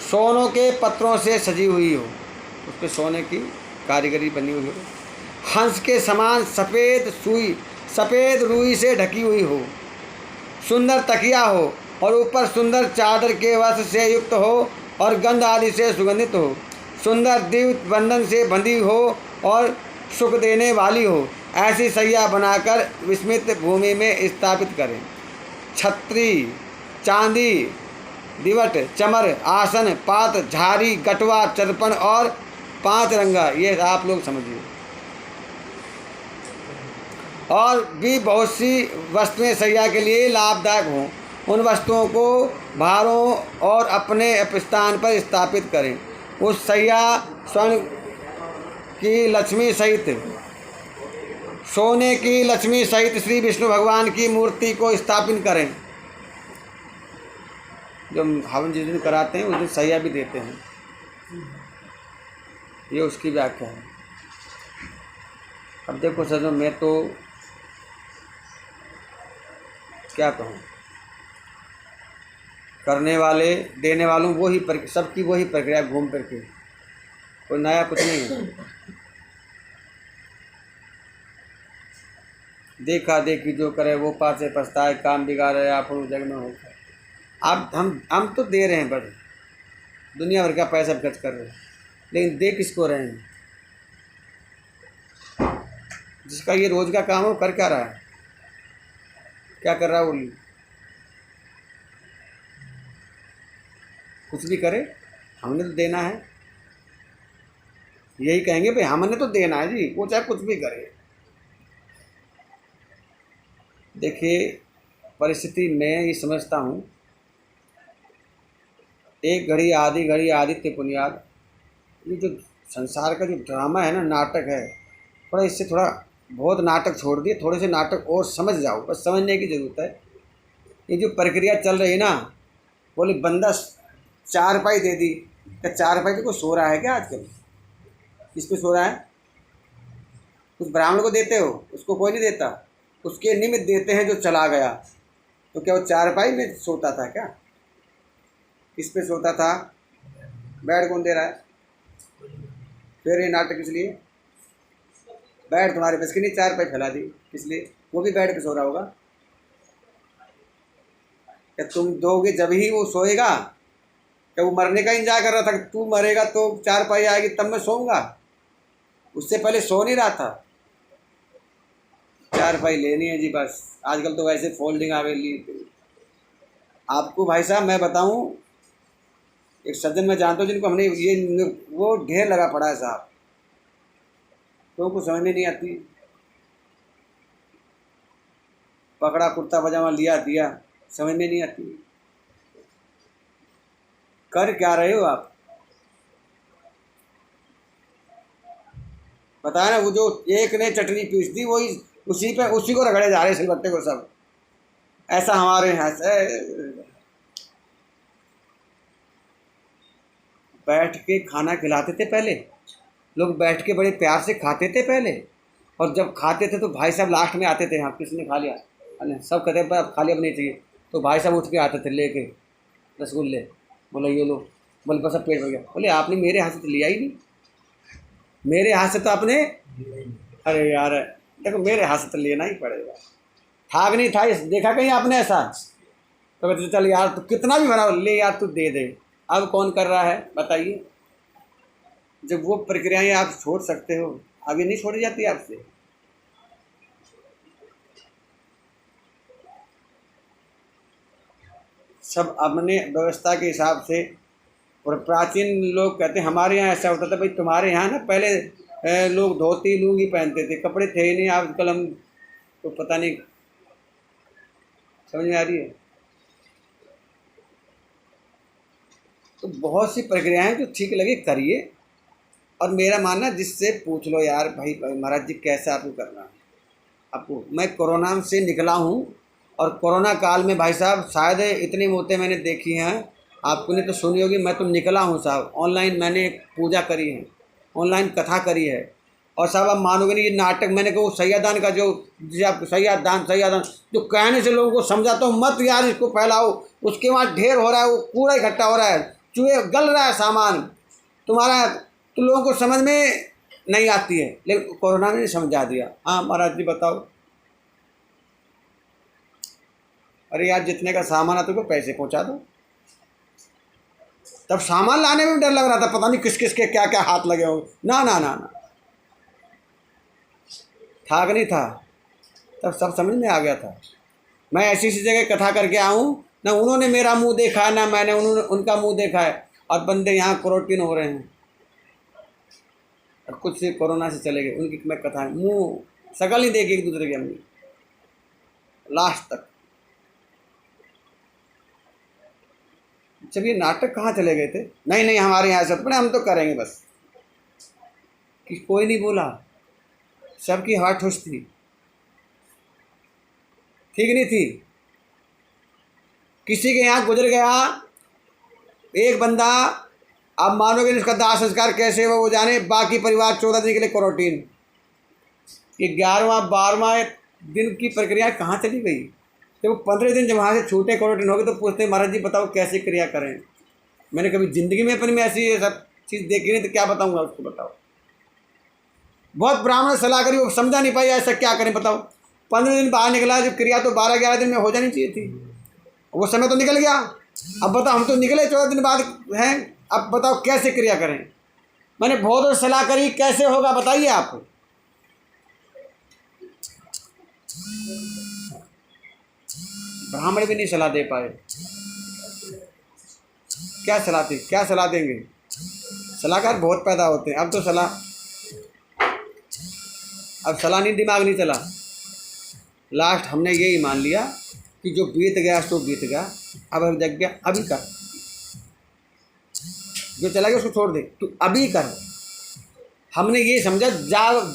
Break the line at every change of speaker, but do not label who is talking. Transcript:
सोनों के पत्रों से सजी हुई हो, उस पर सोने की कारीगरी बनी हुई हो। हंस के समान सफ़ेद रुई से ढकी हुई हो। सुंदर तकिया हो और ऊपर सुंदर चादर के वस्त्र से युक्त हो और गंध आदि से सुगंधित हो। सुंदर दिव्य बंधन से बंधी हो और सुख देने वाली हो, ऐसी सैया बनाकर विस्मित भूमि में स्थापित करें। छत्री, चांदी, दिवट, चमर, आसन, पात्र, झारी, गटवा, चरपण और 5 रंगा, ये आप लोग समझिए। और भी बहुत सी वस्तुएं सैया के लिए लाभदायक हों। उन वस्तुओं को भारों और अपने स्थान पर स्थापित करें। उस सैया स्वर्ण की लक्ष्मी सहित, सोने की लक्ष्मी सहित श्री विष्णु भगवान की मूर्ति को स्थापित करें। जो हवन जिस दिन कराते हैं उस दिन सैया भी देते हैं। ये उसकी व्याख्या है। अब देखो सजो, मैं तो क्या कहूँ, करने वाले देने वालों वही सबकी वही प्रक्रिया घूम फिर के, कोई नया कुछ नहीं है। देखा देखी जो करे वो पाछे पछताए, काम बिगाड़े अपन जग में होता है। अब हम तो दे रहे हैं, बस दुनिया भर का पैसा खर्च कर रहे हैं, लेकिन दे किसको रहे हैं? जिसका ये रोज का काम हो, कर क्या रहा है, क्या कर रहा है? वो कुछ भी करे, हमने तो देना है, यही कहेंगे भाई हमने तो देना है जी, वो चाहे कुछ भी करे। देखिए, परिस्थिति मैं ये समझता हूँ, एक घड़ी आदित्य पुनियाद, ये जो संसार का जो ड्रामा है ना, नाटक है, थोड़ा इससे बहुत नाटक छोड़ दिए, थोड़े से नाटक और समझ जाओ, बस समझने की ज़रूरत है। ये जो प्रक्रिया चल रही है ना, बोले बंदा 4 पाई दे दी, क्या 4 पाई तो कोई सो रहा है क्या आजकल? किस पे सो रहा है? कुछ ब्राह्मण को देते हो, उसको कोई नहीं देता, उसके निमित्त देते हैं जो चला गया। तो क्या वो 4 पाई में सोता था क्या? किस पे सोता था? बेड कौन दे रहा है? फिर ये नाटक इसलिए, बेड तुम्हारे बस की नहीं, 4 पाई फैला दी, इसलिए वो भी बेड पे सो रहा होगा। क्या तुम दोगे जब ही वो सोएगा? क्या वो मरने का इंतजार कर रहा था कि तू मरेगा तो 4 पाई आएगी तब मैं सोऊंगा? उससे पहले सो नहीं रहा था। 4 पाई लेनी है जी बस। आजकल तो वैसे फोल्डिंग आ गई। आपको भाई साहब मैं बताऊं, एक सज्जन मैं जानता हूँ जिनको हमने ये वो ढेर लगा पड़ा है साहब, तो कुछ समझ में नहीं आती। पकड़ा कुर्ता पजामा लिया दिया, समझ में नहीं आती। कर क्या रहे हो आप? बताया ना, वो जो एक ने चटनी पीस दी वही उसी को रगड़े जा रहे सिलबट्टे को सब। ऐसा हमारे यहाँ से बैठ के खाना खिलाते थे पहले लोग, बैठ के बड़े प्यार से खाते थे पहले। और जब खाते थे तो भाई साहब लास्ट में आते थे, हाँ किसने खा लिया, अरे सब कहते हैं अब खा लिया, अब नहीं चाहिए, तो भाई साहब उठ के आते थे लेके रसगुल्ले, बोला ये लो, बोले बस अब पेट भर गया। बोले आपने मेरे हाथ से तो लिया ही नहीं, मेरे हाथ से तो आपने, अरे यार देखो मेरे हाथ से तो लेना ही पड़ेगा। ठाक नहीं था, देखा कहीं आपने ऐसा? तो कहते चल यार तू कितना भी भरा ले यार, तू दे दे। अब कौन कर रहा है बताइए? जब वो प्रक्रियाएं आप छोड़ सकते हो, अब ये नहीं छोड़ी जाती आपसे। सब अपने व्यवस्था के हिसाब से। और प्राचीन लोग कहते हैं हमारे यहाँ ऐसा होता था, भाई तुम्हारे यहाँ ना पहले लोग धोती लुंगी पहनते थे, कपड़े थे ही नहीं। आजकल हम तो पता नहीं, समझ में आ रही है? तो बहुत सी प्रक्रियाएं जो ठीक लगे करिए। और मेरा मानना, जिससे पूछ लो यार भाई महाराज जी कैसे आपको करना है आपको। मैं कोरोना से निकला हूँ, और कोरोना काल में भाई साहब शायद इतनी मौतें मैंने देखी हैं, आपको ने तो सुनी होगी। मैं तो निकला हूँ साहब, ऑनलाइन मैंने पूजा करी है, ऑनलाइन कथा करी है। और साहब आप मानोगे नहीं, ये नाटक मैंने कहा सैयादान का जो सैयादान जो कहने से लोगों को समझाता हूँ मत यार इसको फैलाओ, उसके वहाँ ढेर हो रहा है, वो कूड़ा इकट्ठा हो रहा है, चूहे गल रहा है सामान तुम्हारा, तो लोगों को समझ में नहीं आती है, लेकिन कोरोना ने समझा दिया। हाँ महाराज जी बताओ। अरे यार जितने का सामान आता है तुमको पैसे पहुंचा दो। तब सामान लाने में भी डर लग रहा था, पता नहीं किस किस के क्या क्या हाथ लगे होंगे। ना ना ना ना, था कि नहीं था, तब सब समझ में आ गया था। मैं ऐसी ऐसी जगह कथा करके आऊँ, ना उन्होंने मेरा मुंह देखा है ना मैंने उनका मुंह देखा है, और बंदे यहाँ क्वारंटीन हो रहे हैं और कुछ से कोरोना से चले गए। उनकी मैं कथा मुंह शकल नहीं देखी एक दूसरे की हमने लास्ट तक। जब ये नाटक कहाँ चले गए थे, नहीं नहीं हमारे यहाँ सब पड़े, हम तो करेंगे बस, कि कोई नहीं बोला, सबकी हार्ट खुश थी, ठीक नहीं थी। किसी के यहाँ गुजर गया एक बंदा, अब मानोगे नहीं उसका दाह संस्कार कैसे वो जाने, बाकी परिवार 14 दिन के लिए क्वारंटीन। ये 11वां 12वां दिन की प्रक्रिया कहाँ चली गई। तो वो 15 दिन जब वहाँ से छूटे क्वारंटीन हो गए तो पूछते महाराज जी बताओ कैसे क्रिया करें। मैंने कभी ज़िंदगी में अपनी में ऐसी ये सब चीज़ देखी नहीं, तो क्या बताऊँगा उसको, बताओ। बहुत ब्राह्मण सलाह करी, वो समझा नहीं पाई ऐसा क्या करें बताओ। 15 दिन बाहर निकला, जब क्रिया तो 12-11 दिन में हो जानी चाहिए थी, वो समय तो निकल गया। अब बताओ हम तो निकले 14 दिन बाद हैं, अब बताओ कैसे क्रिया करें। मैंने बहुत और सलाह करी, कैसे होगा बताइए आप। ब्राह्मण भी नहीं सलाह दे पाए। क्या सलाह देंगे। सलाहकार बहुत पैदा होते हैं, अब तो अब सलाह नहीं, दिमाग नहीं चला। लास्ट हमने यही मान लिया कि जो बीत गया सो बीत गया, अब जग गया अभी कर, जो चला गया उसको छोड़ दे, तू अभी कर। हमने ये समझा जब